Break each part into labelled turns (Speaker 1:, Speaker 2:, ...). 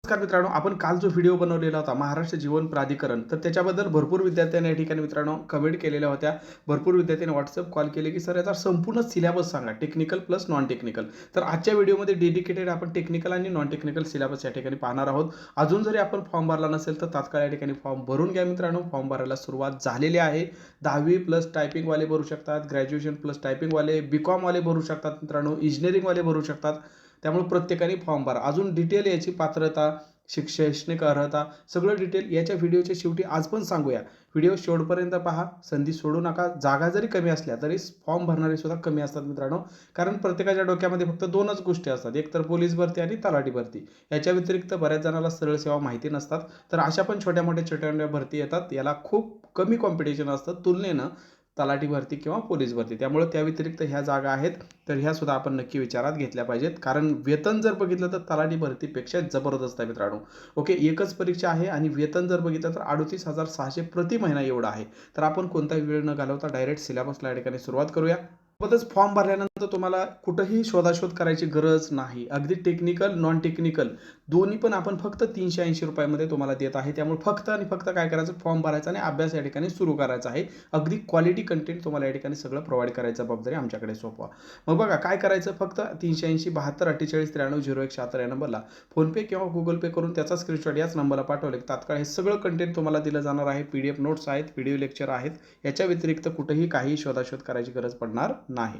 Speaker 1: नमस्कार मित्रांनो, आपण काल जो व्हिडिओ बनवलेला होता महाराष्ट्र जीवन प्राधिकरण, तर त्याच्याबद्दल भरपूर विद्यार्थ्यांनी या ठिकाणी मित्रांनो कमेंट केलेल्या होत्या. भरपूर विद्यार्थ्यांनी व्हॉट्सअप कॉल केले की सर याचा संपूर्ण सिलेबस सांगा, टेक्निकल प्लस नॉन टेक्निकल. तर आजच्या व्हिडिओमध्ये डेडिकेटेड आपण टेक्निकल आणि नॉन टेक्निकल सिलेबस या ठिकाणी पाहणार आहोत. अजून जरी आपण फॉर्म भरला नसेल तर तात्काळ या ठिकाणी फॉर्म भरून घ्या मित्रांनो. फॉर्म भरायला सुरुवात झालेली आहे. 10वी प्लस टायपिंगवाले भरू शकतात, ग्रॅज्युएशन प्लस टायपिंगवाले, बीकॉमवाले भरू शकतात मित्रांनो, इंजिनिअरिंगवाले भरू शकतात. त्यामुळे प्रत्येकाने फॉर्म भरा. अजून डिटेल याची पात्रता, शैक्षणिक अर्हता सगळं डिटेल याच्या व्हिडिओच्या शेवटी आज पण सांगूया. व्हिडिओ शेवटपर्यंत पहा, संधी सोडू नका. जागा जरी कमी असल्या तरी फॉर्म भरणारे सुद्धा कमी असतात मित्रांनो, कारण प्रत्येकाच्या डोक्यामध्ये फक्त दोनच गोष्टी असतात, एक तर पोलीस भरती आणि तलाठी भरती. याच्या व्यतिरिक्त बऱ्याच जणांना सरळ सेवा माहिती नसतात. तर अशा पण छोट्या मोठ्या भरती येतात, याला खूप कमी कॉम्पिटिशन असतं तुलनेनं तलाठी भरती किंवा पोलीस भरती. त्यामुळे त्या व्यतिरिक्त ह्या जागा आहेत, तर ह्या सुद्धा आपण नक्की विचारात घेतल्या पाहिजेत, कारण वेतन जर बघितलं तर तलाठी भरतीपेक्षा जबरदस्त आहे मित्रांनो. ओके, एकच परीक्षा आहे आणि वेतन जर बघितलं तर 38,600 प्रति महिना एवढं आहे. तर आपण कोणताही वेळ न घालवता डायरेक्ट सिलेबसला या ठिकाणी सुरुवात करूया. सोबतच फॉर्म भरल्यानंतर तुम्हाला कुठंही शोधाशोध करायची गरज नाही. अगदी टेक्निकल नॉन टेक्निकल दोन्ही पण आपण फक्त 380 रुपयामध्ये तुम्हाला देत आहे. त्यामुळे फक्त आणि फक्त काय करायचं, फॉर्म भरायचा आणि अभ्यास या ठिकाणी सुरू करायचा आहे. अगदी क्वालिटी कंटेंट तुम्हाला या ठिकाणी सगळं प्रोव्हाइड करायची जबाबदारी आमच्याकडे सोपवा. मग बघा काय करायचं, फक्त 380 72 48 93 01 76 या नंबरला फोनपे किंवा गुगल पे करून त्याचा स्क्रीनशॉट याच नंबरला पाठवले तात्काळ हे सगळं कंटेंट तुम्हाला दिलं जाणार आहे. PDF नोट्स आहेत, व्हिडिओ लेक्चर आहेत. याच्या व्यतिरिक्त कुठेही काही शोधाशोध करायची गरज पडणार नाही.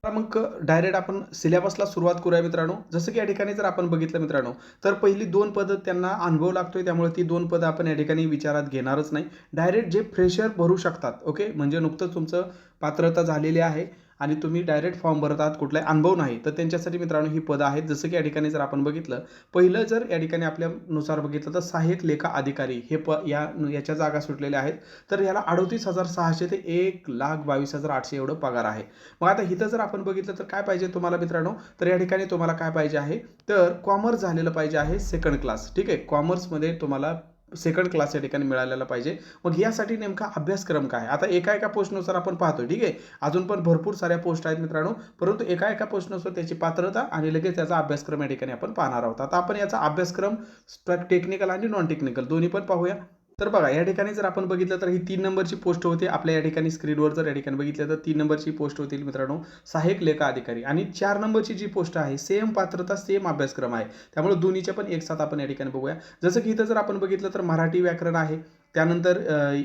Speaker 1: तर मग डायरेक्ट आपण सिलेबसला सुरुवात करूया मित्रांनो. जसं की या ठिकाणी जर आपण बघितलं मित्रांनो, तर पहिली 2 पदं त्यांना अनुभव लागतोय, त्यामुळे ती 2 पदं आपण या ठिकाणी विचारात घेणारच नाही. डायरेक्ट जे फ्रेशर भरू शकतात, ओके, म्हणजे नुकतंच तुमचं पात्रता झालेली आहे आणि तुम्ही डायरेक्ट फॉर्म भरत आहात, कुठलाही अनुभव नाही, तर त्यांच्यासाठी मित्रांनो ही पदं आहेत. जसं की या ठिकाणी जर आपण बघितलं, पहिलं जर या ठिकाणी आपल्यानुसार बघितलं तर सहाय्यक लेखा अधिकारी हे याच्या जागा सुटलेल्या आहेत. तर याला 38,600 ते 1,22,800 एवढं पगार आहे. मग आता इथं जर आपण बघितलं तर काय पाहिजे तुम्हाला मित्रांनो, तर या ठिकाणी तुम्हाला काय पाहिजे आहे, तर कॉमर्स झालेलं पाहिजे आहे सेकंड क्लास. ठीक आहे, कॉमर्समध्ये तुम्हाला सेकंड क्लास या ठिकाणी मिळालेला पाहिजे. मग यासाठी नेमका अभ्यासक्रम काय, आता एका पोस्टनुसार आपण पाहतो. ठीक आहे, अजून पण भरपूर साऱ्या पोस्ट आहेत मित्रांनो, परंतु एका पोस्टनुसार त्याची पात्रता आणि लगेच त्याचा अभ्यासक्रम या ठिकाणी आपण पाहणार आहोत. आता आपण याचा अभ्यासक्रम टेक्निकल आणि नॉन टेक्निकल दोन्ही पण पाहूया. तर बघा या ठिकाणी जर आपण बघितलं तर ही 3 नंबरची पोस्ट होती आपल्या या ठिकाणी स्क्रीनवर. जर या ठिकाणी बघितलं तर 3 नंबरची पोस्ट होती मित्रांनो सहाय्यक लेखा अधिकारी, आणि 4 नंबरची जी पोस्ट आहे सेम पात्रता सेम अभ्यासक्रम आहे. त्यामुळे दोन्हीच्या पण एक साथ आपण या ठिकाणी बघूया. जसं की इथं जर आपण बघितलं तर मराठी व्याकरण आहे, त्यानंतर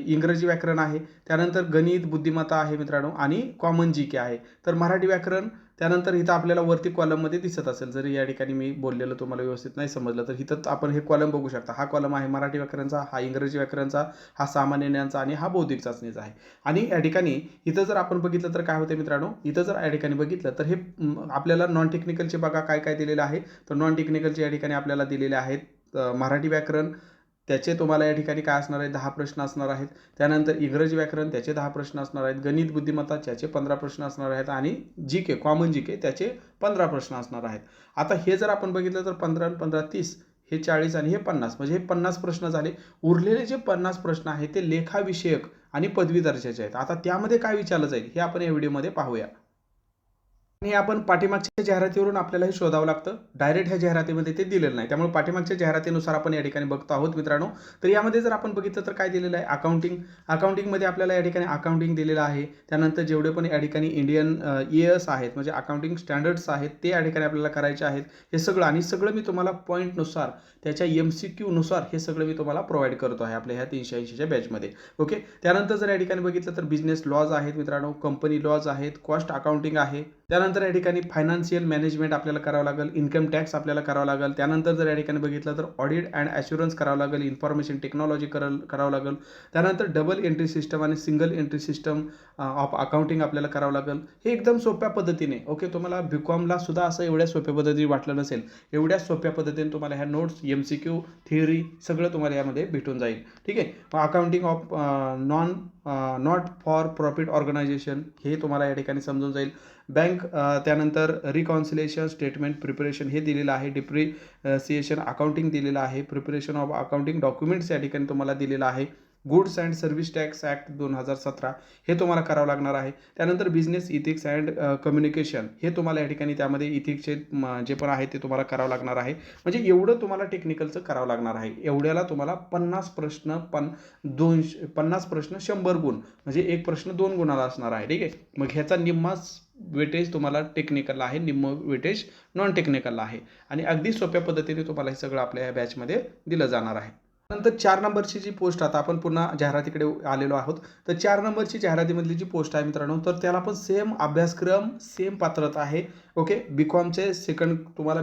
Speaker 1: इंग्रजी व्याकरण आहे, त्यानंतर गणित बुद्धिमत्ता आहे मित्रांनो, आणि कॉमन GK आहे. तर मराठी व्याकरण, त्यानंतर इथं आपल्याला वरती कॉलममध्ये दिसत असेल, जरी या ठिकाणी मी बोललेलं तुम्हाला व्यवस्थित नाही समजलं तर इथं आपण हे कॉलम बघू शकता. हा कॉलम आहे मराठी व्याकरणचा, हा इंग्रजी व्याकरणचा, हा सामान्य ज्ञानचा आणि हा बौद्धिक चाचणीचा आहे. आणि या ठिकाणी इथं जर आपण बघितलं तर काय होते मित्रांनो, इथं जर या ठिकाणी बघितलं तर हे आपल्याला नॉन टेक्निकलचे बघा काय काय दिलेलं आहे. तर नॉन टेक्निकलचे या ठिकाणी आपल्याला दिलेले आहेत मराठी व्याकरण, त्याचे तुम्हाला या ठिकाणी काय असणार आहे, 10 प्रश्न असणार आहेत. त्यानंतर इंग्रजी व्याकरण, त्याचे 10 प्रश्न असणार आहेत. गणित बुद्धिमत्ता त्याचे 15 प्रश्न असणार आहेत, आणि GK कॉमन GK त्याचे 15 प्रश्न असणार आहेत. आता हे जर आपण बघितलं तर 15 आणि 15 30, हे 40 आणि हे 50, म्हणजे हे 50 प्रश्न झाले. उरलेले जे 50 प्रश्न आहेत ते लेखाविषयक आणि पदवी दर्जाचे आहेत. आता त्यामध्ये काय विचारलं जाईल हे आपण या व्हिडिओमध्ये पाहूया. आणि आपण पाठीमागच्या जाहिरातीवरून आपल्याला हे शोधावं लागतं. डायरेक्ट ह्या जाहिरातीमध्ये ते दिलेलं नाही, त्यामुळे पाठीमागच्या जाहिरातीनुसार आपण या ठिकाणी बघतो आहोत मित्रांनो. तर यामध्ये जर आपण बघितलं तर काय दिलेलं आहे, अकाउंटिंगमध्ये आपल्याला या ठिकाणी अकाउंटिंग दिलेलं आहे. त्यानंतर जेवढे पण या ठिकाणी इंडियन EAS आहेत, म्हणजे अकाउंटिंग स्टँडर्ड्स आहेत, ते या ठिकाणी आपल्याला करायचे आहेत. हे सगळं आणि सगळं मी तुम्हाला पॉईंटनुसार त्याच्या MCQ नुसार हे सगळं मी तुम्हाला प्रोव्हाइड करतो आहे आपल्या ह्या 380च्या बॅचमध्ये. ओके, त्यानंतर जर या ठिकाणी बघितलं तर बिझनेस लॉज आहेत मित्रांनो, कंपनी लॉज आहेत, कॉस्ट अकाउंटिंग आहे. त्यानंतर या ठिकाणी फायनान्शियल मॅनेजमेंट आपल्याला करावं लागेल, इन्कम टॅक्स आपल्याला करावं लागेल. त्यानंतर जर या ठिकाणी बघितलं तर ऑडिट अँड ॲश्युरन्स करावं लागेल, इन्फॉर्मेशन टेक्नॉलॉजी करावं लागेल. त्यानंतर डबल एंट्री सिस्टम आणि single entry system of accounting आपल्याला करावं लागेल. हे एकदम सोप्या पद्धतीने, ओके, तुम्हाला BCOMला सुद्धा असं एवढ्या सोप्या पद्धतीने वाटलं नसेल, एवढ्या सोप्या पद्धतीने तुम्हाला ह्या नोट्स, MCQ, थिअरी सगळं तुम्हाला यामध्ये भेटून जाईल. ठीक आहे, accounting of not for profit organisation हे तुम्हाला या ठिकाणी समजून जाईल. बँक, त्यानंतर रिकॉन्सिलेशन स्टेटमेंट प्रिपरेशन हे दिलेलं आहे. डिप्रिसिएशन अकाउंटिंग दिलेलं आहे. प्रिपरेशन ऑफ अकाउंटिंग डॉक्युमेंट्स या ठिकाणी तुम्हाला दिलेलं आहे. Goods and service tax act 2017 हे तुम्हाला करावं लागणार आहे. त्यानंतर बिझनेस इथिक्स अँड कम्युनिकेशन हे तुम्हाला या ठिकाणी त्यामध्ये इथिक्सचे जे पण आहे ते तुम्हाला करावं लागणार आहे. म्हणजे एवढं तुम्हाला टेक्निकलचं करावं लागणार आहे. एवढ्याला तुम्हाला 50 प्रश्न 50 प्रश्न 100 गुण, म्हणजे एक प्रश्न 2 गुणाला असणार आहे. ठीक आहे. मग ह्याचा निम्मा वेटेज तुम्हाला टेक्निकलला आहे, निम्म वेटेज नॉन टेक्निकलला आहे आणि अगदी सोप्या पद्धतीने तुम्हाला हे सगळं आपल्या या बॅचमध्ये दिलं जाणार आहे. नंतर 4 नंबरची जी पोस्ट, आता आपण पुन्हा जाहिरातीकडे आलेलो आहोत. तर 4 नंबरची जाहिरातीमधली जी पोस्ट आहे मित्रांनो, तर त्याला पण सेम अभ्यासक्रम, सेम पात्रता आहे. ओके. बीकॉमचे सेकंड, तुम्हाला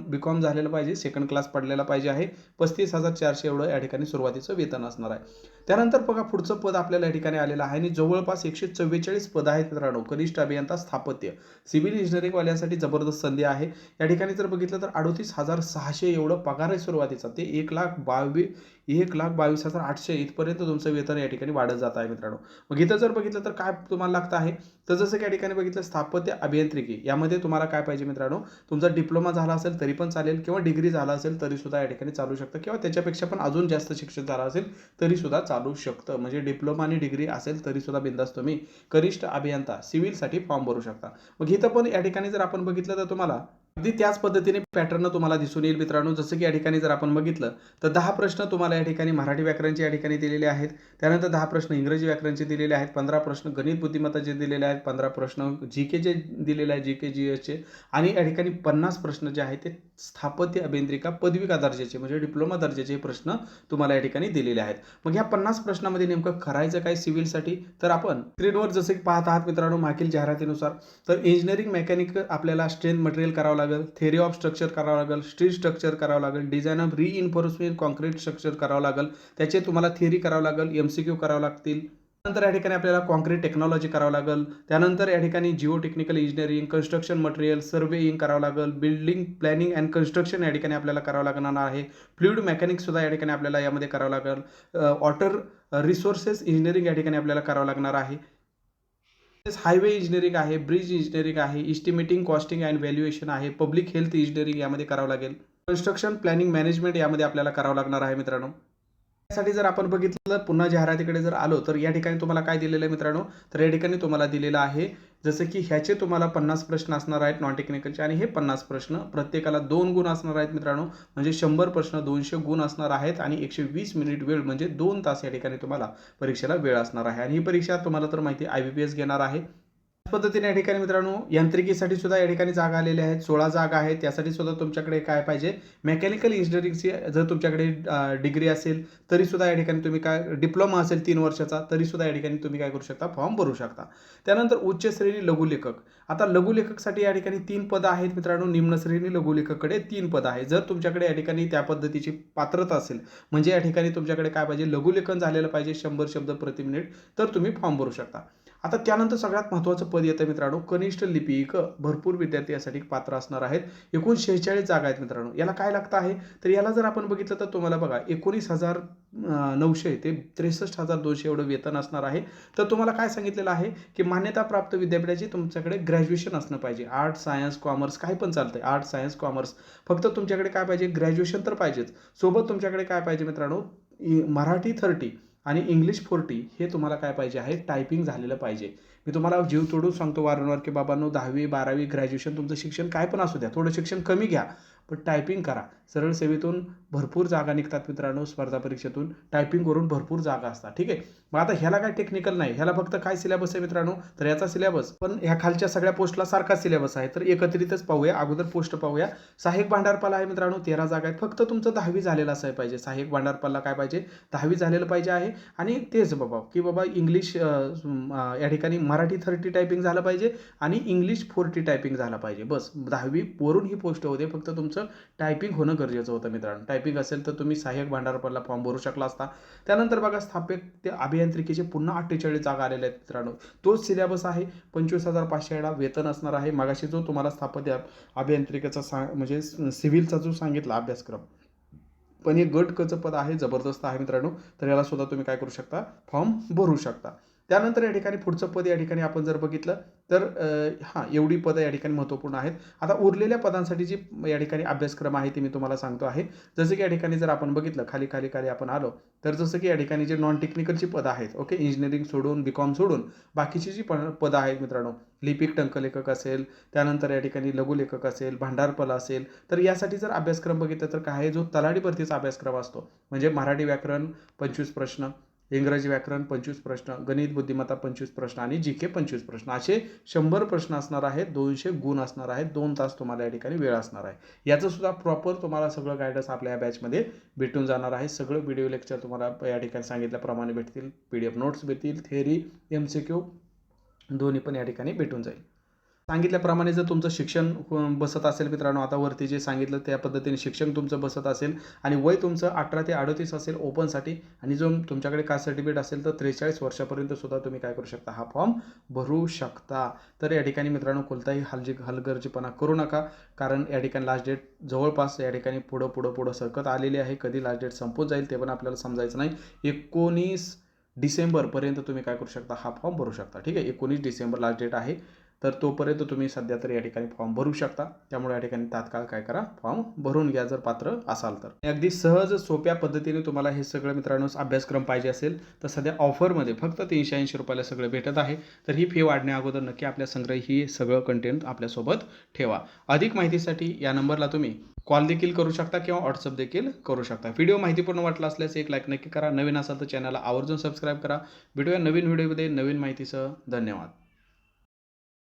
Speaker 1: बीकॉम झालेलं पाहिजे, सेकंड क्लास पडलेला पाहिजे आहे. 35,400 एवढं या ठिकाणी सुरुवातीचं वेतन असणार आहे. त्यानंतर बघा पुढचं पद आपल्याला या ठिकाणी आलेलं आहे आणि जवळपास 144 पद आहेत मित्रांनो. कनिष्ठ अभियंता स्थापत्य, सिव्हिल इंजिनिअरिंगवाल्यांसाठी जबरदस्त संधी आहे. या ठिकाणी जर बघितलं तर 38,600 एवढं पगार आहे सुरुवातीचा. ते 1,22,800 इथपर्यंत तुमचं वेतन या ठिकाणी वाढत जात आहे मित्रांनो. मग इथं जर बघितलं तर काय तुम्हाला लागतं आहे, तर जसं की या ठिकाणी बघितलं स्थापत्य अभियांत्रिकी, यामध्ये तुम्हाला काय पाहिजे मित्रांनो, तुमचा डिप्लोमा झाला असेल तरी पण चालेल किंवा डिग्री झाला असेल तरी सुद्धा या ठिकाणी चालू शकतं किंवा त्याच्यापेक्षा पण अजून जास्त शिक्षण झालं असेल तरी सुद्धा चालू शकतं. म्हणजे डिप्लोमा आणि डिग्री असेल तरी सुद्धा बिंदास तुम्ही कनिष्ठ अभियंता सिव्हिलसाठी फॉर्म भरू शकता. मग इथं पण या ठिकाणी जर आपण बघितलं तर तुम्हाला अगदी त्याच पद्धतीने पॅटर्न तुम्हाला दिसून येईल मित्रांनो. जसं की या ठिकाणी जर आपण बघितलं तर 10 प्रश्न तुम्हाला या ठिकाणी मराठी व्याकरणचे या ठिकाणी दिलेले आहेत. त्यानंतर 10 प्रश्न इंग्रजी व्याकरणचे दिलेले आहेत, 15 प्रश्न गणित बुद्धिमत्ताचे दिलेले आहेत, 15 प्रश्न जीकेचे दिलेले आहेत, जीके जीएसचे, आणि या ठिकाणी 50 प्रश्न जे आहेत ते स्थापत्य अभियांत्रिका पदविका दर्जाचे म्हणजे डिप्लोमा दर्जाचे प्रश्न तुम्हाला या ठिकाणी दिलेले आहेत. मग ह्या 50 प्रश्नामध्ये नेमकं करायचं काय सिव्हिलसाठी, तर आपण स्क्रीनवर जसे की पाहत आहात मित्रांनो मागील जाहिरातीनुसार, तर इंजिनिअरिंग मेकॅनिक आपल्याला स्ट्रेंथ मटेरियल करावं लागेल, थेरी ऑफ स्ट्रक्चर करावं लागेल, स्ट्रीट स्ट्रक्चर करावं लागेल, design of reinforcement concrete structure करावं लागेल, त्याचे तुम्हाला थिअरी करावं लागेल, MCQ करावं लागतील. त्यानंतर या ठिकाणी आपल्याला कॉन्क्रीट टेक्नॉलॉजी करावं लागेल. त्यानंतर या ठिकाणी Jio technical engineering, construction material, surveying करावं लागेल, बिल्डिंग प्लॅनिंग अँड कन्स्ट्रक्शन या ठिकाणी आपल्याला करावं लागणार आहे. फ्लुइड मेकॅनिक्स सुद्धा या ठिकाणी आपल्याला यामध्ये करावं लागेल. वॉटर रिसोर्सेस इंजिनिअरिंग या ठिकाणी आपल्याला करावं लागणार आहे. हायवे इंजिनिअरिंग आहे, ब्रिज इंजिनिअरिंग आहे, इस्टिमेटिंग कॉस्टिंग अँड व्हॅल्युएशन आहे, पब्लिक हेल्थ इंजिनिअरिंग यामध्ये करावं लागेल, कन्स्ट्रक्शन प्लॅनिंग मॅनेजमेंट यामध्ये आपल्याला करावं लागणार आहे मित्रांनो. त्यासाठी जर आपण बघितलं पुन्हा जाहिरातीकडे जर आलो तर या ठिकाणी तुम्हाला काय दिलेलं आहे मित्रांनो, तर या ठिकाणी तुम्हाला दिलेलं आहे जसं की ह्याचे तुम्हाला 50 प्रश्न असणार आहेत नॉन टेक्निकलचे आणि हे 50 प्रश्न प्रत्येकाला 2 गुण असणार आहेत मित्रांनो. म्हणजे 100 प्रश्न 200 गुण असणार आहेत आणि 120 मिनिट वेळ म्हणजे 2 तास या ठिकाणी तुम्हाला परीक्षेला वेळ असणार आहे. आणि ही परीक्षा तुम्हाला तर माहिती आहे IBPS घेणार आहे. पद्धतीने या ठिकाणी मित्रांनो यांत्रिकीसाठी सुद्धा या ठिकाणी जागा आलेल्या आहेत, 16 जागा आहेत. त्यासाठी सुद्धा तुमच्याकडे काय पाहिजे, मेकॅनिकल इंजिनिअरिंगची जर तुमच्याकडे डिग्री असेल तरी सुद्धा या ठिकाणी तुम्ही काय, डिप्लोमा असेल 3 वर्षाचा तरी सुद्धा या ठिकाणी तुम्ही काय करू शकता, फॉर्म भरू शकता. त्यानंतर उच्च श्रेणी लघुलेखक, आता लघुलेखकसाठी या ठिकाणी 3 पदं आहेत मित्रांनो. निम्न श्रेणी लघुलेखककडे 3 पदं आहेत. जर तुमच्याकडे या ठिकाणी त्या पद्धतीची पात्रता असेल म्हणजे या ठिकाणी तुमच्याकडे काय पाहिजे, लघुलेखन झालेलं पाहिजे 100 शब्द प्रति मिनिट, तर तुम्ही फॉर्म भरू शकता. आता त्यानंतर सगळ्यात महत्त्वाचं पद येतं मित्रांनो कनिष्ठ लिपिक. भरपूर विद्यार्थी यासाठी पात्र असणार आहेत. एकूण 46 जागा आहेत मित्रांनो. याला काय लागतं आहे, तर याला जर आपण बघितलं तर तुम्हाला बघा 19,900 ते 63,200 एवढं वेतन असणार आहे. तर तुम्हाला काय सांगितलेलं आहे की मान्यताप्राप्त विद्यापीठाची तुमच्याकडे ग्रॅज्युएशन असणं पाहिजे. आर्ट, सायन्स, कॉमर्स काही पण चालतंय, आर्ट, सायन्स, कॉमर्स, फक्त तुमच्याकडे काय पाहिजे, ग्रॅज्युएशन तर पाहिजेच. सोबत तुमच्याकडे काय पाहिजे मित्रांनो, मराठी 30 आणि इंग्लिश 40 हे तुम्हाला काय पाहिजे आहे, टायपिंग झालेलं पाहिजे. मी तुम्हाला जीव तोडून सांगतो वारंवार की बाबांनो 10वी 12वी ग्रॅज्युएशन तुमचं शिक्षण काय पण असू द्या, थोडं शिक्षण कमी घ्या पण टायपिंग करा. सरळ सेवेतून भरपूर जागा निघतात मित्रांनो, स्पर्धा परीक्षेतून टायपिंग करून भरपूर जागा असतात. ठीक आहे. मग आता ह्याला काय टेक्निकल नाही, ह्याला फक्त काय सिलेबस आहे मित्रांनो, तर याचा सिलेबस पण ह्या खालच्या सगळ्या पोस्टला सारखा सिलेबस आहे. तर एकत्रितच पाहूया, अगोदर पोस्ट पाहूया. सहाय्यक भांडारपाल आहे मित्रांनो 13 जागा आहेत. फक्त तुमचं 10वी झालेलं असायला पाहिजे. सहाय्यक भांडारपालला काय पाहिजे, 10वी झालेलं पाहिजे आहे. आणि तेच बाबा की बाबा इंग्लिश या ठिकाणी मराठी 30 टायपिंग झालं पाहिजे आणि इंग्लिश 40 टायपिंग झालं पाहिजे. बस 10वी वरून ही पोस्ट होते, फक्त तुमचं टायपिंग होणं गरजेचं होतं मित्रांनो. टायपिंग असेल तर तुम्ही सहाय्यक भांडारपालला फॉर्म भरू शकला असता. त्यानंतर बघा स्थापक ते अभियांत्रिकीचे पुन्हा 48 जागा आलेल्या आहेत मित्रांनो. तोच सिलेबस आहे. 25,500 एवढा वेतन असणार आहे. मागाशी जो तुम्हाला स्थापत्य अभियांत्रिकेचा म्हणजे सिव्हिलचा जो सांगितला अभ्यासक्रम, पण हे गट कचं पद आहे, जबरदस्त आहे मित्रांनो. तर याला सुद्धा तुम्ही काय करू शकता, फॉर्म भरू शकता. त्यानंतर या ठिकाणी पुढचं पद या ठिकाणी आपण जर बघितलं तर एवढी पदं या ठिकाणी महत्त्वपूर्ण आहेत. आता उरलेल्या पदांसाठी जी या ठिकाणी अभ्यासक्रम आहे ते मी तुम्हाला सांगतो आहे. जसं की या ठिकाणी जर आपण बघितलं खाली आपण आलो तर जसं की या ठिकाणी जे नॉन टेक्निकलची पदं आहेत, ओके, इंजिनिअरिंग सोडून BCom सोडून बाकीची जी पदं आहेत मित्रांनो, लिपिक टंकलेखक असेल, त्यानंतर या ठिकाणी लघुलेखक असेल, भांडारपाल असेल, तर यासाठी जर अभ्यासक्रम बघितला तर काय आहे, जो तलाठी भरतीचा अभ्यासक्रम असतो म्हणजे मराठी व्याकरण 25 प्रश्न, इंग्रजी व्याकरण 25 प्रश्न, गणित बुद्धिमत्ता 25 प्रश्न आणि GK 25 प्रश्न, असे 100 प्रश्न असणार आहेत, 200 गुण असणार आहेत, 2 तास तुम्हाला या ठिकाणी वेळ असणार आहे. याचं सुद्धा प्रॉपर तुम्हाला सगळं गायडन्स आपल्या या बॅचमध्ये भेटून जाणार आहे. सगळं व्हिडिओ लेक्चर तुम्हाला या ठिकाणी सांगितल्याप्रमाणे भेटतील, PDF नोट्स भेटतील, थेअरी MCQ दोन्ही पण या ठिकाणी भेटून जाईल. सांगितल्याप्रमाणे जर तुमचं शिक्षण बसत असेल मित्रांनो, आता वरती जे सांगितलं त्या पद्धतीने शिक्षण तुमचं बसत असेल आणि वय तुमचं 18 ते 38 असेल ओपनसाठी आणि जो तुमच्याकडे कास्ट सर्टिफिकेट असेल तर 43 वर्षापर्यंत सुद्धा तुम्ही काय करू शकता, हा फॉर्म भरू शकता. तर या ठिकाणी मित्रांनो कोणताही हलगर्जीपणा करू नका, कारण या ठिकाणी लास्ट डेट जवळपास या ठिकाणी पुढं सरकत आलेली आहे. कधी लास्ट डेट संपून जाईल ते पण आपल्याला समजायचं नाही. 19 डिसेंबरपर्यंत तुम्ही काय करू शकता, हा फॉर्म भरू शकता. ठीक आहे, 19 डिसेंबर लास्ट डेट आहे. तर तोपर्यंत तुम्ही सध्या तर या ठिकाणी फॉर्म भरू शकता. त्यामुळे या ठिकाणी तात्काळ काय करा, फॉर्म भरून घ्या जर पात्र असाल तर. अगदी सहज सोप्या पद्धतीने तुम्हाला हे सगळं मित्रांनो अभ्यासक्रम पाहिजे असेल तर सध्या ऑफरमध्ये फक्त 380 रुपयाला सगळं भेटत आहे. तर ही फी वाढण्या अगोदर नक्की आपल्या संग्रही ही सगळं कंटेंट आपल्यासोबत ठेवा. अधिक माहितीसाठी या नंबरला तुम्ही कॉल देखील करू शकता किंवा व्हॉट्सअप देखील करू शकता. व्हिडिओ माहितीपूर्ण वाटला असल्यास एक लाईक नक्की करा. नवीन असाल तर चॅनलला आवर्जून सबस्क्राईब करा. भेटूया नवीन व्हिडिओमध्ये नवीन माहितीसह. धन्यवाद.